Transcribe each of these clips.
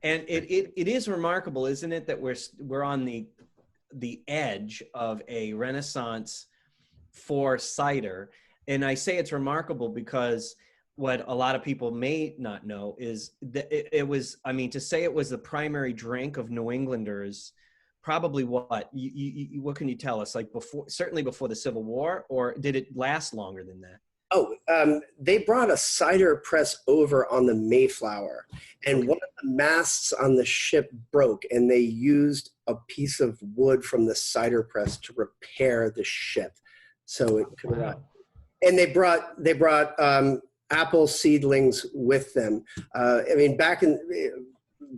And it is remarkable, isn't it, that we're on the edge of a renaissance for cider. And I say it's remarkable because what a lot of people may not know is that it was, I mean, to say it was the primary drink of New Englanders, probably what can you tell us? Like before, certainly before the Civil War, or did it last longer than that? Oh, they brought a cider press over on the Mayflower, and Okay. one of the masts on the ship broke, and they used a piece of wood from the cider press to repair the ship, so it could arrive. Wow. And they brought apple seedlings with them. I mean, back in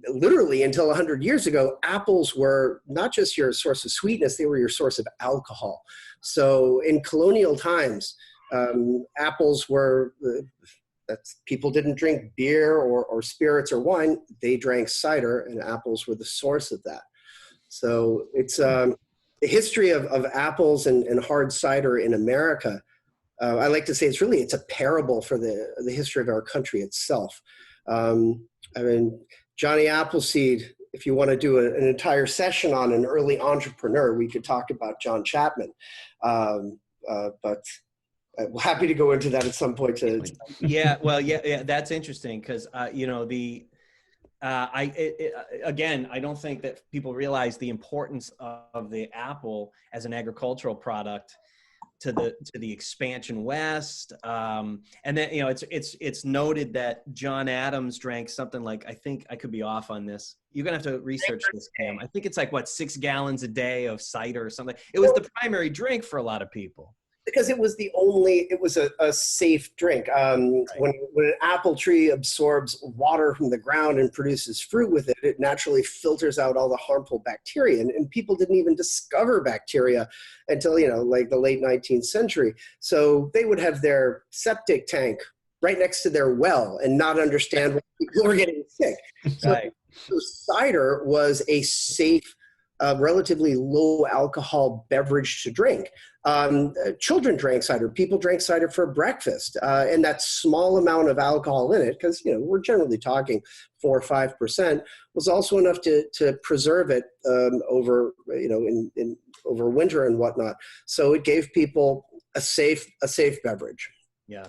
literally until 100 years ago, apples were not just your source of sweetness; they were your source of alcohol. So in colonial times, apples were people didn't drink beer or spirits or wine. They drank cider, and apples were the source of that. So it's the history of apples and hard cider in America. I like to say it's a parable for the history of our country itself. I mean, Johnny Appleseed, if you want to do an entire session on an early entrepreneur, we could talk about John Chapman. But I'm happy to go into that at some point. Yeah, well, yeah, that's interesting because you know again, I don't think that people realize the importance of the apple as an agricultural product to the expansion west, and then you know it's noted that John Adams drank something like, I think I could be off on this. You're gonna have to research this, Cam. I think it's like 6 gallons a day of cider or something. It was the primary drink for a lot of people. Because it was a safe drink. When an apple tree absorbs water from the ground and produces fruit with it, it naturally filters out all the harmful bacteria. And people didn't even discover bacteria until, like the late 19th century. So they would have their septic tank right next to their well and not understand why people were getting sick. So cider was a safe, relatively low alcohol beverage to drink. Children drank cider. People drank cider for breakfast. And that small amount of alcohol in it, because we're generally talking 4 or 5%, was also enough to preserve it over over winter and whatnot. So it gave people a safe beverage.